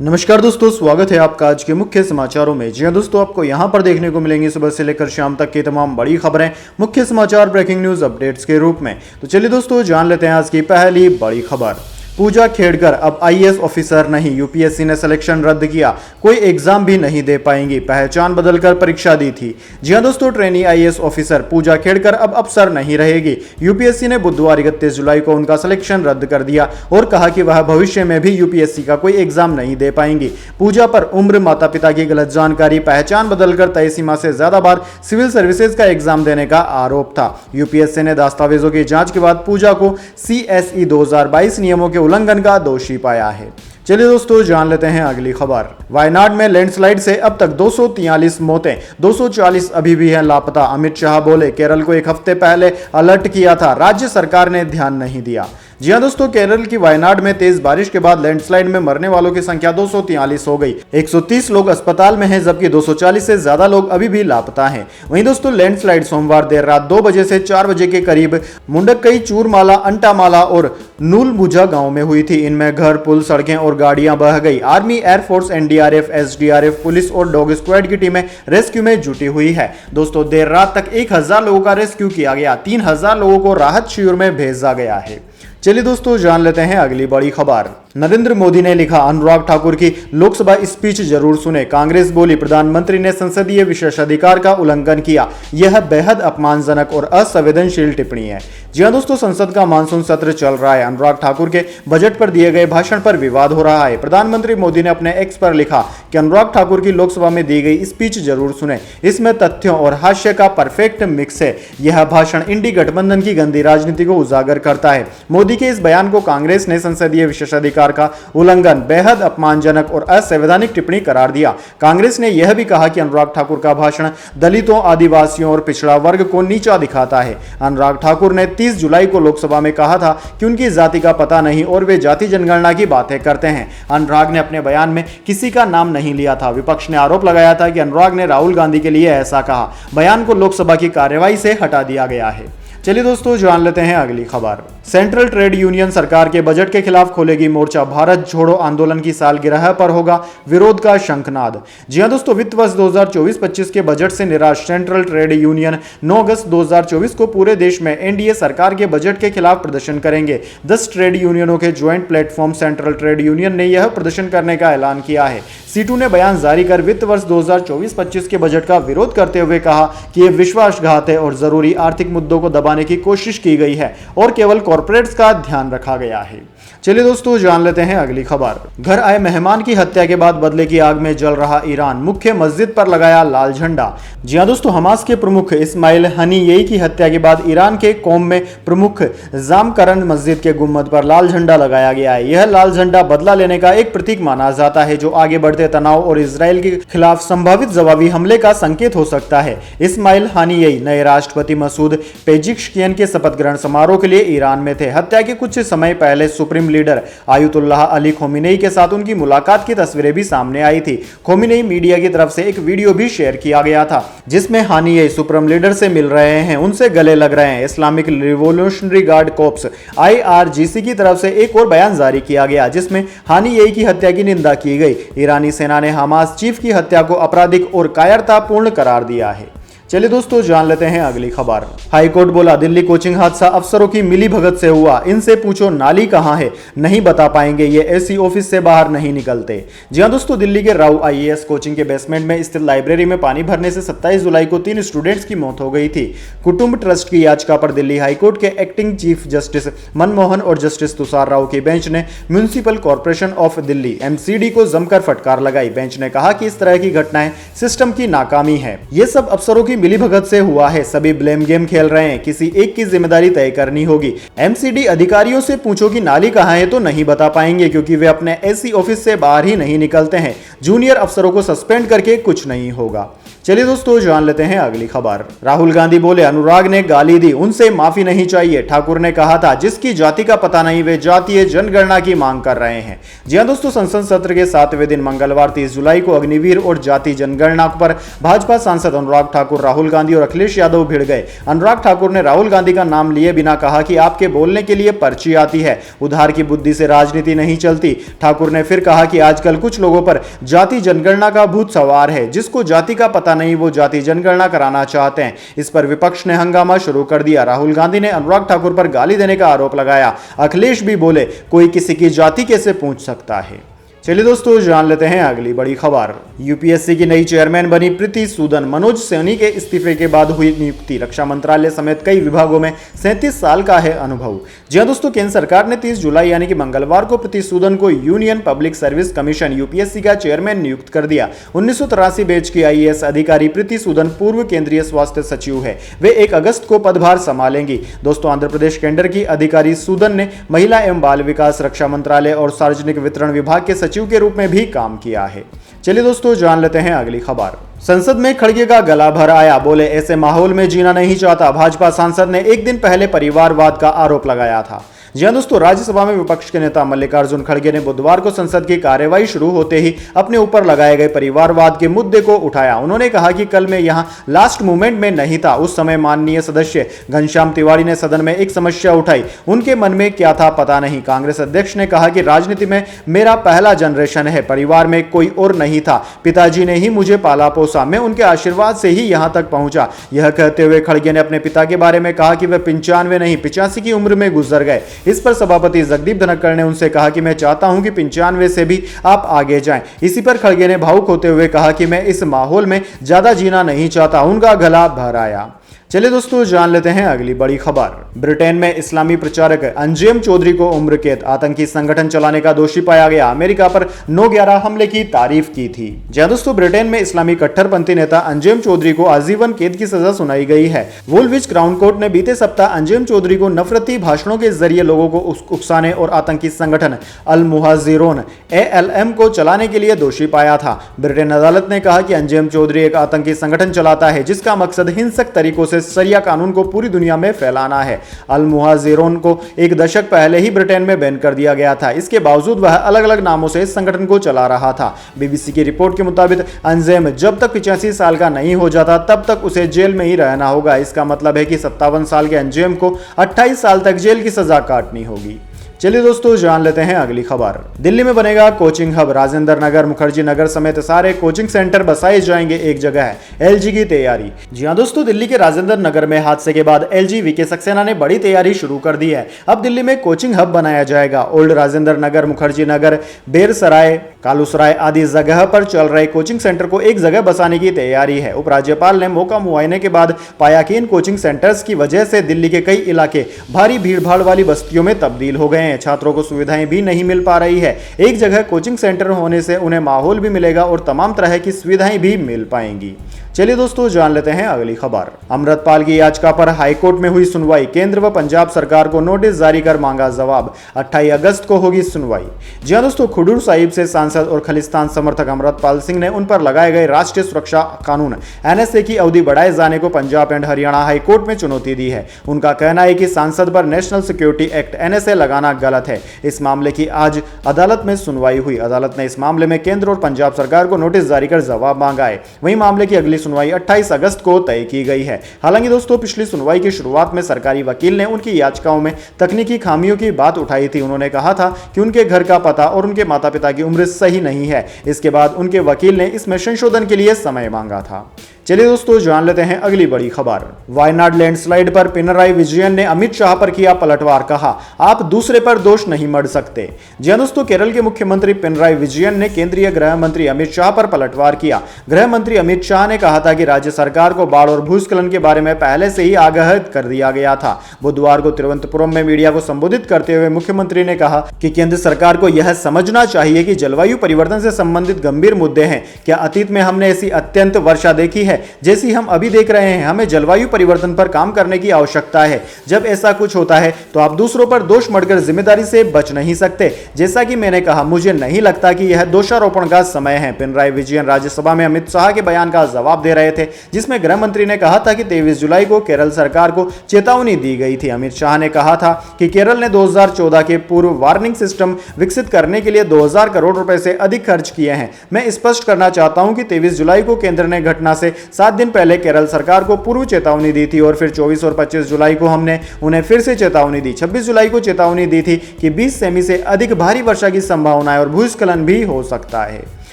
नमस्कार दोस्तों, स्वागत है आपका आज के मुख्य समाचारों में। जी हां दोस्तों, आपको यहां पर देखने को मिलेंगी सुबह से लेकर शाम तक की तमाम बड़ी खबरें मुख्य समाचार ब्रेकिंग न्यूज अपडेट्स के रूप में। तो चलिए दोस्तों, जान लेते हैं आज की पहली बड़ी खबर। पूजा खेड़कर अब आईएएस ऑफिसर नहीं, यूपीएससी ने सिलेक्शन रद्द किया, कोई एग्जाम भी नहीं दे पाएंगी, पहचान बदलकर परीक्षा दी थी। जी हां दोस्तों, ट्रेनी आईएएस ऑफिसर पूजा खेड़कर अब अफसर नहीं रहेगी। यूपीएससी ने बुधवार 31 जुलाई को उनका सिलेक्शन रद्द कर दिया और कहा कि वह भविष्य में भी यूपीएससी का कोई एग्जाम नहीं दे पाएंगी। पूजा पर उम्र, माता पिता की गलत जानकारी, पहचान बदलकर तय सीमा से ज्यादा बार सिविल सर्विसेज का एग्जाम देने का आरोप था। यूपीएससी ने दस्तावेजों की जांच के बाद पूजा को सीएसई 2022 नियमों के उल्लंघन का दोषी पाया है। चलिए दोस्तों, जान लेते हैं अगली खबर। वायनाड में लैंडस्लाइड से अब तक 243 मौतें, 240 अभी भी हैं लापता। अमित शाह बोले, केरल को एक हफ्ते पहले अलर्ट किया था, राज्य सरकार ने ध्यान नहीं दिया। जी हां दोस्तों, केरल की वायनाड में तेज बारिश के बाद लैंडस्लाइड में मरने वालों की संख्या 243 हो गई। 130 लोग अस्पताल में हैं, जबकि 240 से ज्यादा लोग अभी भी लापता हैं। वहीं दोस्तों, लैंडस्लाइड सोमवार देर रात 2 बजे से 4 बजे के करीब मुंडकई, चूरमाला, अंटामाला और नूलमुझा गांव में हुई थी। इनमें घर, पुल, सड़कें और गाड़ियां बह गई। Army, air force, NDRF, SDRF, police और डॉग स्क्वाड की टीमें रेस्क्यू में जुटी हुई है। दोस्तों, देर रात तक 1000 लोगों का रेस्क्यू किया गया, 3000 लोगों को राहत शिविर में भेजा गया है। चलिए दोस्तों, जान लेते हैं अगली बड़ी खबर। नरेंद्र मोदी ने लिखा, अनुराग ठाकुर की लोकसभा स्पीच जरूर सुने। कांग्रेस बोली, प्रधानमंत्री ने संसदीय विशेषाधिकार का उल्लंघन किया, यह बेहद अपमानजनक और असंवेदनशील टिप्पणी है। जी हां दोस्तों, संसद का मानसून सत्र चल रहा है। अनुराग ठाकुर के बजट पर दिए गए भाषण पर विवाद हो रहा है। प्रधानमंत्री मोदी ने अपने एक्स पर लिखा कि अनुराग ठाकुर की लोकसभा में दी गई स्पीच जरूर सुने, इसमें तथ्यों और हास्य का परफेक्ट मिक्स है। यह भाषण इंडी गठबंधन की गंदी राजनीति को उजागर करता है। मोदी के इस बयान को कांग्रेस ने संसदीय विशेषाधिकार का उल्लंघन, बेहद अपमानजनक और असंवैधानिक टिप्पणी करार दिया। कांग्रेस ने यह भी कहा कि अनुराग ठाकुर का भाषण दलितों, आदिवासियों और पिछड़ा वर्ग को नीचा दिखाता है। अनुराग ठाकुर ने 30 जुलाई को लोकसभा में कहा था कि उनकी जाति का पता नहीं और वे जाति जनगणना की बातें करते हैं। अनुराग ने अपने बयान में किसी का नाम नहीं लिया था। विपक्ष ने आरोप लगाया था कि अनुराग ने राहुल गांधी के लिए ऐसा कहा। बयान को लोकसभा की कार्यवाही से हटा दिया गया है। चलिए दोस्तों, जान लेते हैं अगली खबर। सेंट्रल ट्रेड यूनियन सरकार के बजट के खिलाफ खोलेगी मोर्चा, भारत छोड़ो आंदोलन की सालगिरह पर होगा विरोध का शंखनाद। जी हां दोस्तों, वित्त वर्ष 2024-25 के बजट से निराश सेंट्रल ट्रेड यूनियन 9 अगस्त 2024 को पूरे देश में एनडीए सरकार के बजट के खिलाफ प्रदर्शन करेंगे। 10 ट्रेड यूनियनों के joint platform central trade union ने यह प्रदर्शन करने का ऐलान किया है। सीटू ने बयान जारी कर वित्त वर्ष 2024-25 के बजट का विरोध करते हुए कहा कि यह विश्वासघात है और जरूरी आर्थिक मुद्दों को दबाने की कोशिश की गई है और केवल कॉर्पोरेट्स का ध्यान रखा गया है। चलिए दोस्तों, जान लेते हैं अगली खबर। घर आए मेहमान की हत्या के बाद बदले की आग में जल रहा ईरान, मुख्य मस्जिद पर लगाया लाल झंडा। जी हां दोस्तों, हमास के प्रमुख इस्माइल हनीयेही की हत्या के बाद ईरान के कोम में प्रमुख जामकरन मस्जिद के गुम्बद पर लाल झंडा लगाया गया है। यह लाल झंडा बदला लेने का एक प्रतीक माना जाता है, जो आगे बढ़ते तनाव और इजराइल के खिलाफ संभावित जवाबी हमले का संकेत हो सकता है। इस्माइल हनीयेही नए राष्ट्रपति मसूद पेजिशकियन के शपथ ग्रहण समारोह के लिए ईरान में थे। हत्या के कुछ समय पहले supreme leader Ayatollah Ali Khomeini के साथ उनकी मुलाकात की तस्वीरें भी सामने आई थी। खोमेनी मीडिया की तरफ से एक वीडियो भी शेयर किया गया था, जिसमें हानिये सुप्रीम लीडर से मिल रहे हैं, उनसे गले लग रहे हैं। Islamic revolutionary guard corps IRGC की तरफ से एक और बयान जारी किया गया, जिसमें हानिये की हत्या की निंदा की गई। ईरानी सेना ने हमास चीफ की हत्या को आपराधिक और कायरतापूर्ण करार दिया है। चलिए दोस्तों, जान लेते हैं अगली खबर। हाईकोर्ट बोला, दिल्ली कोचिंग हादसा अफसरों की मिलीभगत से हुआ, इनसे पूछो नाली कहां है, नहीं बता पाएंगे, ये एसी ऑफिस से बाहर नहीं निकलते। जी हां दोस्तों, दिल्ली के राव IAS कोचिंग के बेसमेंट में स्थित लाइब्रेरी में पानी भरने से 27 जुलाई को 3 स्टूडेंट्स की मौत हो गई थी। कुटुंब ट्रस्ट की याचिका पर दिल्ली हाईकोर्ट के एक्टिंग चीफ जस्टिस मनमोहन और जस्टिस तुषार राव की बेंच ने municipal corporation of Delhi MCD को जमकर फटकार लगाई। बेंच ने कहा कि इस तरह की घटनाएं सिस्टम की नाकामी है, ये सब अफसरों की मिलीभगत से हुआ है, सभी ब्लेम गेम खेल रहे हैं, किसी एक की जिम्मेदारी तय करनी होगी। MCD अधिकारियों से पूछो कि नाली कहां है तो नहीं बता पाएंगे, क्योंकि वे अपने एसी ऑफिस से बाहर ही नहीं निकलते हैं। जूनियर अफसरों को सस्पेंड करके कुछ नहीं होगा। चलिए दोस्तों जान लेते हैं अगली खबर। राहुल गांधी बोले अनुराग ने गाली दी, उनसे माफी नहीं चाहिए। ठाकुर ने कहा था जिसकी जाति का पता नहीं वे जातीय जनगणना की मांग कर रहे हैं। जी हां दोस्तों, संसद सत्र के 7वें दिन मंगलवार 30 जुलाई को अग्निवीर और जाति जनगणना पर भाजपा सांसद अनुराग ठाकुर, राहुल गांधी और अखिलेश यादव भिड़ गए। अनुराग ठाकुर ने राहुल गांधी का नाम लिए बिना कहा कि आपके बोलने के लिए पर्ची आती है, उधार की बुद्धि से राजनीति नहीं चलती। ठाकुर ने फिर कहा कि आजकल कुछ लोगों पर जाति जनगणना का भूत सवार है, जिसको जाति का पता नहीं वो जाति जनगणना कराना चाहते हैं। इस पर विपक्ष ने हंगामा शुरू कर दिया। राहुल गांधी ने अनुराग ठाकुर पर गाली देने का आरोप लगाया। अखिलेश भी बोले कोई किसी की जाति कैसे पूछ सकता है। चलिए दोस्तों जान लेते हैं अगली बड़ी खबर। यूपीएससी की नई चेयरमैन बनी प्रीति सूदन, मनोज सैनी के इस्तीफे के बाद हुई नियुक्ति। रक्षा मंत्रालय समेत कई विभागों में 37 साल का है अनुभव। जी हां दोस्तों, केंद्र सरकार ने 30 जुलाई यानी कि मंगलवार को प्रीति सूदन को union public service commission UPSC का चेयरमैन नियुक्त कर दिया। 1983 बैच की आईएएस अधिकारी प्रीति सूदन पूर्व केंद्रीय स्वास्थ्य सचिव है। वे 1 अगस्त को पदभार संभालेंगी। दोस्तों, आंध्र प्रदेश केंद्र की अधिकारी सूदन ने महिला एवं बाल विकास, रक्षा मंत्रालय और सार्वजनिक वितरण विभाग के सचिव के रूप में भी काम किया है। चलिए दोस्तों जान लेते हैं अगली खबर। संसद में खड़गे का गला भर आया, बोले ऐसे माहौल में जीना नहीं चाहता। भाजपा सांसद ने एक दिन पहले परिवारवाद का आरोप लगाया था। जी हां दोस्तों, राज्यसभा में विपक्ष के नेता मल्लिकार्जुन खड़गे ने बुधवार को संसद की कार्यवाही शुरू होते ही अपने ऊपर लगाए गए परिवारवाद के मुद्दे को उठाया। उन्होंने कहा कि कल मैं यहां लास्ट मोमेंट में नहीं था। उस समय माननीय सदस्य घनश्याम तिवारी ने सदन में एक समस्या उठाई, उनके मन में क्या था पता नहीं। कांग्रेस अध्यक्ष ने कहा कि राजनीति में मेरा पहला जनरेशन है, परिवार में कोई और नहीं था, पिताजी ने ही मुझे पाला पोसा, मैं उनके आशीर्वाद से ही यहां तक पहुंचा। यह कहते हुए खड़गे ने अपने पिता के बारे में कहा कि वे 95 नहीं 85 की उम्र में गुजर गए। इस पर सभापति जगदीप धनखड़ ने उनसे कहा कि मैं चाहता हूं कि 95 से भी आप आगे जाएं। इसी पर खड़गे ने भावुक होते हुए कहा कि मैं इस माहौल में ज्यादा जीना नहीं चाहता। उनका गला भर आया। चलिए दोस्तों जान लेते हैं अगली बड़ी खबर। ब्रिटेन में इस्लामी प्रचारक अंजेम चौधरी को उम्र कैद, आतंकी संगठन चलाने का दोषी पाया गया। अमेरिका पर 9/11 हमले की तारीफ की थी। जी हां दोस्तों, ब्रिटेन में इस्लामी कट्टरपंथी नेता अंजेम चौधरी को आजीवन कैद की सजा सुनाई गई है। वुलविच क्राउन कोर्ट ने बीते सप्ताह अंजेम चौधरी को नफरती भाषणों के जरिए लोगों को उकसाने और आतंकी संगठन अल मुहाजिरोन ALM को चलाने के लिए दोषी पाया था। ब्रिटेन अदालत ने कहा कि अंजेम चौधरी एक आतंकी संगठन चलाता है जिसका मकसद हिंसक तरीकों से शरिया कानून को पूरी दुनिया में फैलाना है। अल मुहाजिरोन को 1 दशक पहले ही ब्रिटेन में बैन कर दिया गया था। इसके बावजूद वह अलग अलग नामों से इस संगठन को चला रहा था। बीबीसी की रिपोर्ट के मुताबिक अंजेम जब तक 85 साल का नहीं हो जाता तब तक उसे जेल में ही रहना होगा। इसका मतलब है कि 57 साल के अंजेम को 28 साल तक जेल की सजा काटनी होगी। चलिए दोस्तों जान लेते हैं अगली खबर। दिल्ली में बनेगा कोचिंग हब, राजेंद्र नगर, मुखर्जी नगर समेत सारे कोचिंग सेंटर बसाए जाएंगे एक जगह है। LG की तैयारी। जी हां दोस्तों, दिल्ली के राजेंद्र नगर में हादसे के बाद LG वीके सक्सेना ने बड़ी तैयारी शुरू कर दी है। अब दिल्ली में कोचिंग हब बनाया जाएगा। ओल्ड राजेंद्र नगर, मुखर्जी नगर, बेरसराय, कालूसराय आदि जगह पर चल रहे कोचिंग सेंटर को एक जगह बसाने की तैयारी है। उपराज्यपाल ने मौका मुआयने के बाद पाया कि इन कोचिंग सेंटर्स की वजह से दिल्ली के कई इलाके भारी भीड़भाड़ वाली बस्तियों में तब्दील हो गए हैं। छात्रों को सुविधाएं भी नहीं मिल पा रही है। एक जगह कोचिंग सेंटर होने से उन्हें माहौल भी मिलेगा और तमाम तरह की सुविधाएं भी मिल पाएंगी। चलिए दोस्तों जान लेते हैं अगली खबर। अमृतपाल की याचिका पर हाईकोर्ट में हुई सुनवाई, केंद्र व पंजाब सरकार को नोटिस जारी कर मांगा जवाब। 28 अगस्त को होगी सुनवाई। जी हां दोस्तों, खडूर साहिब से सांसद और खलिस्तान समर्थक अमृतपाल सिंह ने उन पर लगाए गए राष्ट्रीय सुरक्षा कानून NSA की अवधि बढ़ाए जाने को पंजाब एंड हरियाणा हाईकोर्ट में चुनौती दी है। उनका कहना है कि सांसद पर नेशनल सिक्योरिटी एक्ट NSA लगाना गलत है। इस मामले की आज अदालत में सुनवाई हुई। अदालत ने इस मामले में केंद्र और पंजाब सरकार को नोटिस जारी कर जवाब मांगा है। वहीं मामले की अगली सुनवाई 28 अगस्त को तय की गई है। हालांकि दोस्तों, पिछली सुनवाई की शुरुआत में सरकारी वकील ने उनकी याचिकाओं में तकनीकी खामियों की बात उठाई थी। उन्होंने कहा था कि उनके घर का पता और उनके माता पिता की उम्र सही नहीं है। इसके बाद उनके वकील ने इसमें संशोधन के लिए समय मांगा था। चलिए दोस्तों जान लेते हैं अगली बड़ी खबर। वायनाड लैंडस्लाइड पर पिनराई विजयन ने अमित शाह पर किया पलटवार, कहा आप दूसरे पर दोष नहीं मढ़ सकते। जी हां दोस्तों, केरल के मुख्यमंत्री पिनराई विजयन ने केंद्रीय गृह मंत्री अमित शाह पर पलटवार किया। गृह मंत्री अमित शाह ने कहा था कि राज्य सरकार को बाढ़ और भूस्खलन के बारे में पहले से ही आगाह कर दिया गया था। बुधवार को तिरुवनंतपुरम में मीडिया को संबोधित करते हुए मुख्यमंत्री ने कहा कि केंद्र सरकार को यह समझना चाहिए कि जलवायु परिवर्तन से संबंधित गंभीर मुद्दे हैं। क्या अतीत में हमने ऐसी अत्यंत वर्षा देखी है है जैसी हम अभी देख रहे हैं। हमें जलवायु परिवर्तन पर काम करने की आवश्यकता है। जब ऐसा कुछ होता है तो आप दूसरों पर दोष मढ़कर जिम्मेदारी से बच नहीं सकते। जैसा कि मैंने कहा, मुझे नहीं लगता कि यह दोषारोपण का समय है। पिनराई विजयन राज्यसभा में अमित शाह के बयान का जवाब दे रहे थे, जिसमें गृह मंत्री ने कहा था कि 23 जुलाई को केरल सरकार को चेतावनी दी गई थी। अमित शाह ने कहा था कि केरल ने 2014 के पूर्व वार्निंग सिस्टम विकसित करने के लिए 2000 करोड़ रुपए से अधिक खर्च किए हैं। मैं स्पष्ट करना चाहता हूं कि 23 जुलाई को केंद्र ने घटना से 7 दिन पहले केरल सरकार को पूर्व चेतावनी दी थी और फिर 24 और 25 जुलाई को हमने उन्हें फिर से चेतावनी दी। 26 जुलाई को चेतावनी दी थी कि 20 सेमी से अधिक भारी वर्षा की संभावना है और भूस्खलन भी हो सकता है।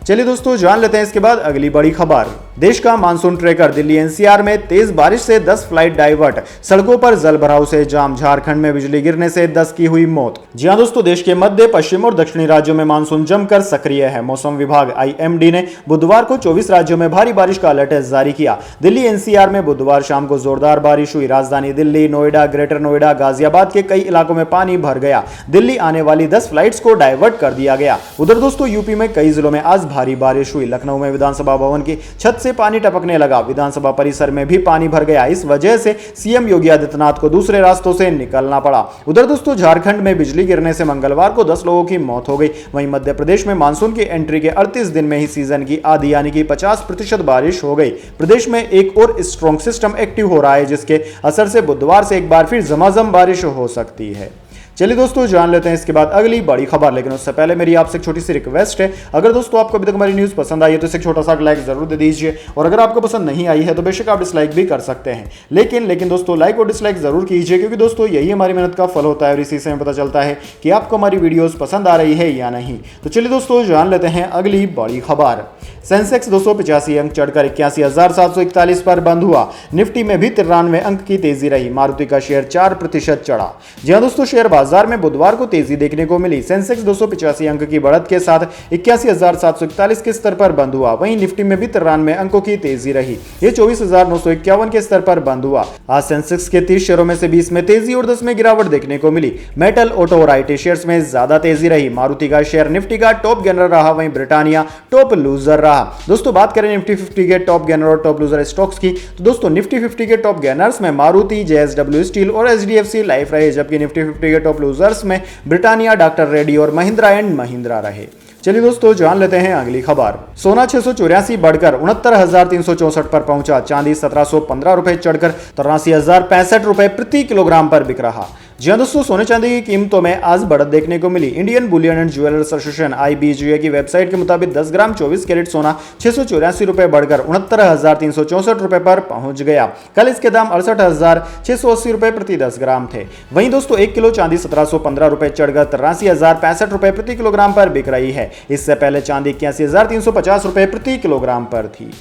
चलिए दोस्तों, जान लेते हैं इसके बाद अगली बड़ी खबर। देश का मानसून ट्रेकर दिल्ली एनसीआर में तेज बारिश से 10 फ्लाइट डाइवर्ट, सड़कों पर जलभराव से जाम, झारखंड में बिजली गिरने से 10 की हुई मौत। जी हां दोस्तों, देश के मध्य, पश्चिम और दक्षिणी राज्यों में मानसून जमकर सक्रिय है। मौसम विभाग आईएमडी ने बुधवार को 24 राज्यों में भारी बारिश का अलर्ट जारी किया। दिल्ली एनसीआर में बुधवार शाम को जोरदार बारिश हुई। राजधानी दिल्ली, नोएडा, ग्रेटर नोएडा, गाजियाबाद के कई इलाकों में पानी भर गया। दिल्ली आने वाली 10 फ्लाइट्स को डाइवर्ट कर दिया गया। उधर दोस्तों, यूपी में कई जिलों में आज भारी बारिश हुई। लखनऊ में विधानसभा भवन की छत से पानी टपकने लगा। विधानसभा परिसर में भी पानी भर गया। इस वजह से सीएम योगी आदित्यनाथ को दूसरे रास्तों से निकलना पड़ा। उधर दोस्तों, झारखंड में बिजली गिरने से मंगलवार को 10 लोगों की मौत हो गई। वहीं मध्य प्रदेश में मानसून की एंट्री के 38 दिन में ही सीजन की आधी यानी कि 50% बारिश हो गई। प्रदेश में एक और स्ट्रॉन्ग सिस्टम एक्टिव हो रहा है, जिसके असर से बुधवार से एक बार फिर झमाझम बारिश हो सकती है। चलिए दोस्तों, जान लेते हैं इसके बाद अगली बड़ी खबर। लेकिन उससे पहले मेरी आपसे एक छोटी सी रिक्वेस्ट है, अगर दोस्तों आपको अभी तक हमारी न्यूज़ पसंद आई है तो इसे एक छोटा सा लाइक जरूर दे दीजिए, और अगर आपको पसंद नहीं आई है तो बेशक आप डिसलाइक भी कर सकते हैं। लेकिन दोस्तों, लाइक और डिसलाइक जरूर कीजिए, क्योंकि दोस्तों यही हमारी मेहनत का फल होता है और इसी से हमें पता चलता है कि आपको हमारी वीडियोस पसंद आ रही है या नहीं। तो चलिए दोस्तों, जान लेते हैं अगली बड़ी खबर। सेंसेक्स 285 अंक चढ़कर 81,741 पर बंद हुआ। निफ्टी में भी 93 अंक की तेजी रही। मारुति का शेयर 4% चढ़ा। जी हां दोस्तों, शेयर बाजार में बुधवार को तेजी देखने को मिली। सेंसेक्स 285 अंक की बढ़त के साथ 81,741 के स्तर पर बंद हुआ। वहीं निफ्टी में भी 93 अंकों की तेजी रही। ये 24,951 के स्तर पर बंद हुआ। आज सेंसेक्स के 30 शेयरों में से 20 में तेजी और 10 में गिरावट देखने को मिली। मेटल, ऑटो और आईटी शेयर्स में ज्यादा तेजी रही। मारुति का शेयर निफ्टी का टॉप गेनर रहा, वहीं ब्रिटानिया टॉप लूजर रहा। दोस्तों, बात करें निफ्टी 50 के टॉप गेनर और टॉप लूजर स्टॉक्स की, तो दोस्तों निफ्टी 50 के टॉप गेनर्स में मारुति, जेएसडब्ल्यू स्टील और एचडीएफसी लाइफ रहे, जबकि निफ्टी 50 के टॉप लूजर्स में ब्रिटानिया, डॉक्टर रेड्डी और महिंद्रा एंड महिंद्रा रहे। चलिए दोस्तों, जान लेते हैं अगली खबर। सोना 684 बढ़कर 69,364 पर पहुंचा। चांदी 1715 रुपए चढ़कर 83,065 रुपए प्रति किलोग्राम पर बिक रहा। जी हां दोस्तों, सोने चांदी की कीमतों में आज बढ़त देखने को मिली। Indian bullion and jewellers association IBGA की वेबसाइट के मुताबिक 10 ग्राम 24 कैरेट सोना 684 रुपए बढ़कर 69,364 रुपए पर पहुंच गया। कल इसके दाम 68,680 रुपए प्रति 10 ग्राम थे। वहीं दोस्तों, 1 किलो चांदी 1715 रुपए चढ़कर 83,065 रुपए प्रति किलोग्राम पर बिक रही है। इससे पहले चांदी 81,350 रुपए प्रति किलोग्राम पर थी।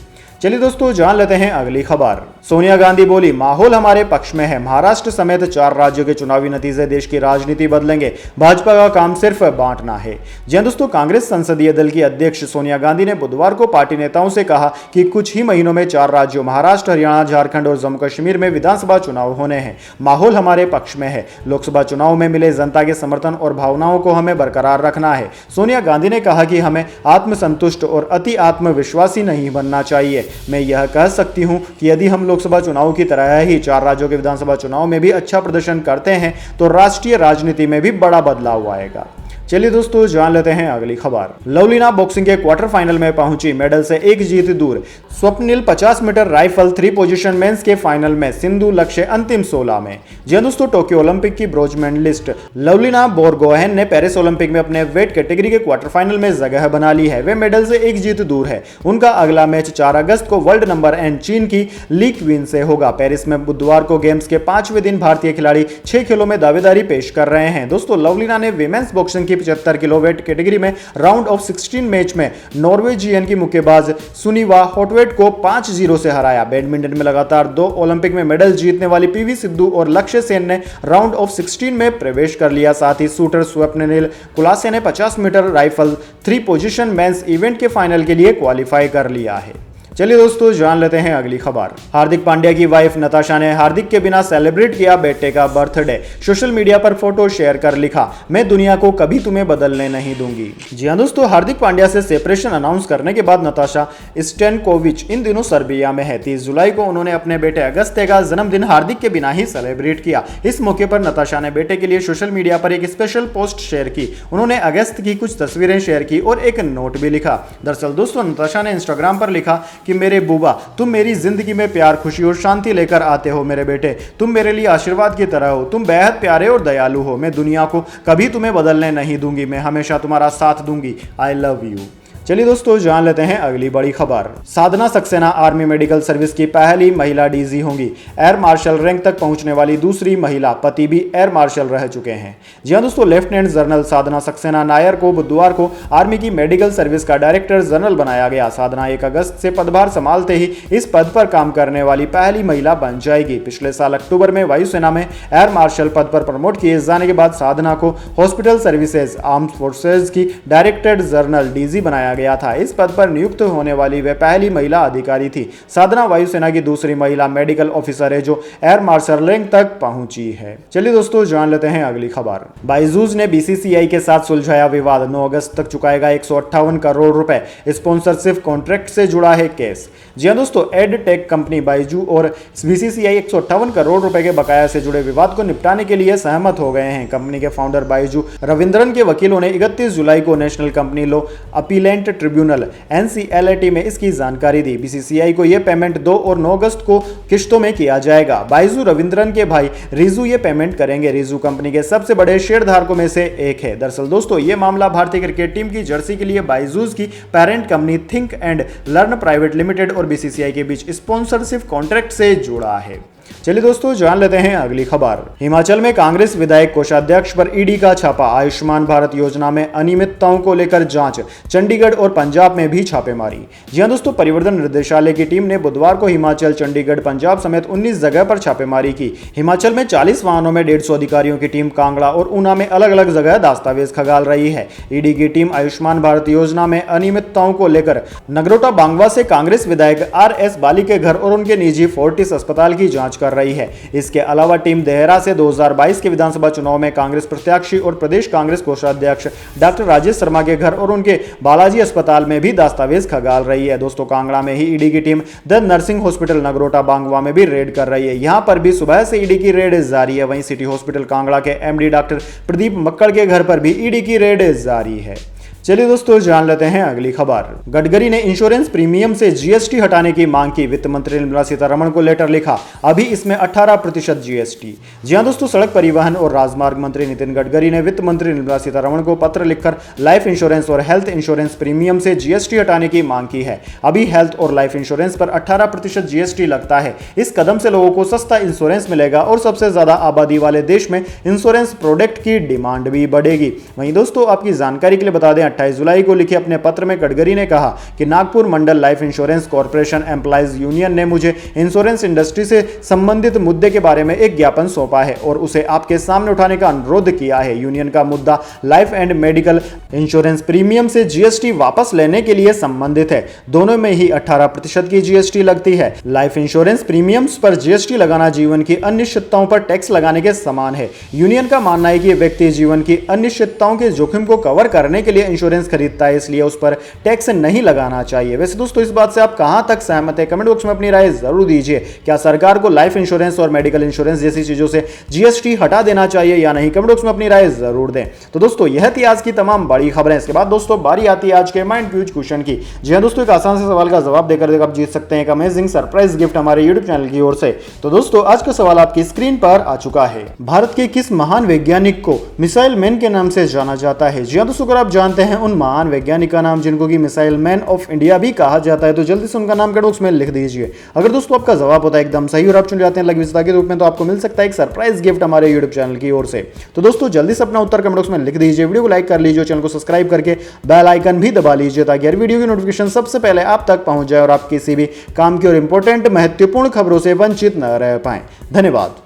चलिए दोस्तों, जान लेते हैं अगली खबर। सोनिया गांधी बोली, माहौल हमारे पक्ष में है। महाराष्ट्र समेत 4 राज्यों के चुनावी नतीजे देश की राजनीति बदलेंगे। भाजपा का काम सिर्फ बांटना है। जी हां दोस्तों, कांग्रेस संसदीय दल की अध्यक्ष सोनिया गांधी ने बुधवार को पार्टी नेताओं से कहा कि कुछ ही महीनों में 4 राज्यों महाराष्ट्र, हरियाणा, झारखंड और जम्मू कश्मीर में विधानसभा चुनाव होने हैं। माहौल हमारे पक्ष में है। लोकसभा चुनाव में मिले जनता के समर्थन और भावनाओं को हमें बरकरार रखना है। सोनिया गांधी ने कहा कि हमें आत्मसंतुष्ट और अति आत्मविश्वासी नहीं बनना चाहिए। मैं यह कह सकती हूं कि यदि हम लोकसभा चुनाव की तरह ही 4 राज्यों के विधानसभा चुनाव में भी अच्छा प्रदर्शन करते हैं तो राष्ट्रीय राजनीति में भी बड़ा बदलाव आएगा। चलिए दोस्तों, जान लेते हैं अगली खबर। लवलीना बॉक्सिंग के क्वार्टर फाइनल में पहुंची। मेडल से एक जीत दूर। Swapnil 50 metre rifle 3 position men's के फाइनल में, सिंधु लक्ष्य अंतिम 16 में। जी दोस्तों, टोक्यो ओलंपिक की ब्रोंज मेडलिस्ट लवलीना बोरगोहेन ने पेरिस ओलंपिक में अपने वेट कैटेगरी के क्वार्टर फाइनल में जगह बना ली है। वे मेडल से एक जीत दूर है। उनका अगला मैच 4 अगस्त को वर्ल्ड नंबर एंड चीन की ली क्वीन से होगा। पेरिस में बुधवार को गेम्स के 5वें दिन भारतीय खिलाड़ी 6 खेलों में दावेदारी पेश कर रहे हैं। दोस्तों, लवलीना ने विमेंस बॉक्सिंग की 75 किलो वेट कैटेगरी में राउंड ऑफ 16 मैच में नॉर्वेजियन की मुक्केबाज सुनीवा हॉटवेट को 5-0 से हराया। बैडमिंटन में लगातार 2 ओलंपिक में मेडल जीतने वाली पीवी सिंधु और लक्ष्य सेन ने राउंड ऑफ 16 में प्रवेश कर लिया। साथ ही शूटर स्वप्निल कुलासे ने 50 metre rifle 3 position men's event के फाइनल के लिए क्वालिफाई कर लिया है। चलिए दोस्तों जान लेते हैं अगली खबर। हार्दिक पांड्या की वाइफ नताशा ने हार्दिक के बिना सेलिब्रेट किया बेटे का बर्थडे। सोशल मीडिया पर फोटो शेयर कर लिखा, मैं दुनिया को कभी तुम्हें बदलने नहीं दूंगी। जी हां दोस्तों, हार्दिक पांड्या से सेपरेशन अनाउंस करने के बाद नताशा स्टैनकोविच इन दिनों सर्बिया में है। 30 जुलाई को उन्होंने अपने बेटे अगस्त्य का जन्मदिन हार्दिक के बिना ही सेलिब्रेट किया। इस मौके पर नताशा ने बेटे के लिए सोशल मीडिया पर एक स्पेशल पोस्ट शेयर की। उन्होंने अगस्त की कुछ तस्वीरें शेयर की और एक नोट भी लिखा। दरअसल दोस्तों, नताशा ने इंस्टाग्राम पर लिखा कि मेरे बुबा, तुम मेरी जिंदगी में प्यार, खुशी और शांति लेकर आते हो। मेरे बेटे, तुम मेरे लिए आशीर्वाद की तरह हो। तुम बेहद प्यारे और दयालु हो। मैं दुनिया को कभी तुम्हें बदलने नहीं दूंगी। मैं हमेशा तुम्हारा साथ दूंगी। I love you. चलिए दोस्तों जान लेते हैं अगली बड़ी खबर। साधना सक्सेना आर्मी मेडिकल सर्विस की पहली महिला डीजी होंगी। एयर मार्शल रैंक तक पहुंचने वाली दूसरी महिला, पति भी एयर मार्शल रह चुके हैं। जी हां दोस्तों, लेफ्टिनेंट जनरल साधना सक्सेना नायर को बुधवार को आर्मी की मेडिकल सर्विस का डायरेक्टर जनरल बनाया गया। साधना 1 अगस्त से पदभार संभालते ही इस पद पर काम करने वाली पहली महिला बन जाएगी। पिछले साल अक्टूबर में वायुसेना में एयर मार्शल पद पर प्रमोट किए जाने के बाद साधना को हॉस्पिटल सर्विसेज आर्म्ड फोर्सेज की डायरेक्टर जनरल डीजी बनाया गया था। इस पद पर नियुक्त होने वाली वे पहली महिला अधिकारी थी। साधना वायुसेना की दूसरी महिला मेडिकल ऑफिसर है जो एयर मार्शल रैंक तक पहुंची है। चलिए दोस्तों जान लेते हैं अगली खबर। बायजूस ने बीसीसीआई के साथ सुलझाया विवाद। 9 अगस्त तक चुकाएगा 158 करोड़ रुपए। स्पॉन्सरशिप कॉन्ट्रैक्ट से जुड़ा है केस। जी हां दोस्तों, एड टेक कंपनी बायजू और बीसीसीआई 158 करोड़ रुपए के बकाया से जुड़े विवाद को निपटाने के लिए सहमत हो गए हैं। कंपनी के फाउंडर बायजू रविंद्रन के वकीलों ने 31 जुलाई को national company law appellate tribunal NCLAT में इसकी जानकारी दी। बीसीसीआई को यह पेमेंट 2 और 9 अगस्त को किश्तों में किया जाएगा। बायजू रविंद्रन के भाई रिजू ये पेमेंट करेंगे। रिजू कंपनी के सबसे बड़े शेयरधारकों में से एक है। दरअसल दोस्तों, यह मामला भारतीय क्रिकेट टीम की जर्सी के लिए बायजूस की parent company think and learn private limited और बीसीसीआई के बीच स्पॉन्सरशिप कॉन्ट्रैक्ट से जुड़ा है। चलिए दोस्तों जान लेते हैं अगली खबर। हिमाचल में कांग्रेस विधायक कोषाध्यक्ष पर ईडी का छापा। आयुष्मान भारत योजना में अनियमितताओं को लेकर जांच। चंडीगढ़ और पंजाब में भी छापेमारी। जी हां दोस्तों, परिवर्तन निर्देशालय की टीम ने बुधवार को हिमाचल, चंडीगढ़, पंजाब समेत 19 जगह पर छापेमारी की। हिमाचल में 40 वाहनों में 150 अधिकारियों की टीम कांगड़ा और ऊना में अलग अलग जगह दस्तावेज खंगाल रही है। ईडी की टीम आयुष्मान भारत योजना में अनियमितताओं को लेकर नगरोटा बांगवा से कांग्रेस विधायक RS बाली के घर और उनके निजी फोर्टिस अस्पताल की जांच कर रही है। इसके अलावा टीम देहरा से 2022 के विधानसभा चुनाव में कांग्रेस प्रत्याशी और प्रदेश कांग्रेस कोषाध्यक्ष डॉक्टर राजेश शर्मा के घर और उनके बालाजी अस्पताल में भी दस्तावेज खंगाल रही है। दोस्तों, कांगड़ा में ही ईडी की team the nursing hospital Nagrota बांगवा में भी रेड कर रही है। यहां पर भी सुबह से ईडी की रेड जारी है। वहीं सिटी हॉस्पिटल कांगड़ा के MD डॉक्टर प्रदीप मक्कड़ के घर पर भी ईडी की रेड जारी है। चलिए दोस्तों जान लेते हैं अगली खबर। गडकरी ने इंश्योरेंस प्रीमियम से GST हटाने की मांग की। वित्त मंत्री निर्मला सीतारमण को लेटर लिखा, अभी इसमें 18% GST। जी हां दोस्तों, सड़क परिवहन और राजमार्ग मंत्री नितिन गडकरी ने वित्त मंत्री निर्मला सीतारमण को पत्र लिखकर लाइफ इंश्योरेंस और हेल्थ इंश्योरेंस प्रीमियम से GST हटाने की मांग की है। अभी हेल्थ और लाइफ इंश्योरेंस पर 18% GST लगता है। इस कदम से लोगों को सस्ता इंश्योरेंस मिलेगा और सबसे ज्यादा आबादी वाले देश में इंश्योरेंस प्रोडक्ट की डिमांड भी बढ़ेगी। वहीं दोस्तों, आपकी जानकारी के लिए बता दें, 28 जुलाई को लिखे अपने पत्र में गडकरी ने कहा कि नागपुर मंडल life insurance corporation employees union ने मुझे इंश्योरेंस इंडस्ट्री से संबंधित मुद्दे के बारे में एक ज्ञापन सौंपा है और उसे आपके सामने उठाने का अनुरोध किया है। यूनियन का मुद्दा life and medical insurance premium से GST वापस लेने के लिए संबंधित है। दोनों में ही 18% की GST लगती है। लाइफ इंश्योरेंस प्रीमियम्स पर GST लगाना जीवन की अनिश्चितताओं पर टैक्स लगाने के समान है। यूनियन का मानना है कि व्यक्ति जीवन की अनिश्चितताओं के जोखिम को कवर करने के लिए इंश्योरेंस खरीदता है, इसलिए उस पर टैक्स नहीं लगाना चाहिए। वैसे दोस्तों, इस बात से आप कहां तक सहमत हैं? कमेंट बॉक्स में अपनी राय जरूर दीजिए। क्या सरकार को लाइफ इंश्योरेंस और मेडिकल इंश्योरेंस जैसी चीजों से GST हटा देना चाहिए या नहीं? कमेंट बॉक्स में अपनी राय जरूर दें। तो दोस्तों, यह थी आज की तमाम बड़ी खबरें। इसके बाद दोस्तों बारी आती है आज के माइंड क्यूज क्वेश्चन की। जी हां दोस्तों, एक आसान से सवाल का जवाब देकर आप जीत सकते हैं एक अमेजिंग सरप्राइज गिफ्ट हमारे यूट्यूब चैनल की ओर से। तो दोस्तों, आज का सवाल आपकी स्क्रीन पर आ चुका है। भारत के किस महान वैज्ञानिक को मिसाइल मैन के नाम से जाना जाता है? जी हां दोस्तों, अगर आप जानते हैं उन महान वैज्ञानिक का नाम जिनको कि मिसाइल मैन ऑफ इंडिया भी कहा जाता है, तो जल्दी से उनका नाम कमेंट बॉक्स में लिख दीजिए। अगर दोस्तों आपका जवाब होता है एकदम सही और आप चुन जाते हैं लकी विजेता के रूप में, तो आपको मिल सकता है एक सरप्राइज गिफ्ट हमारे यूट्यूब चैनल की ओर से। तो दोस्तों, जल्दी से अपना उत्तर कमेंट बॉक्स में लिख दीजिए, वीडियो को लाइक कर लीजिए, चैनल को सब्सक्राइब करके बेल आइकन भी दबा लीजिए ताकि हर वीडियो की नोटिफिकेशन सबसे पहले आप तक पहुंच जाए और आप किसी भी काम की और इंपॉर्टेंट महत्वपूर्ण खबरों से वंचित न रह पाएं। धन्यवाद।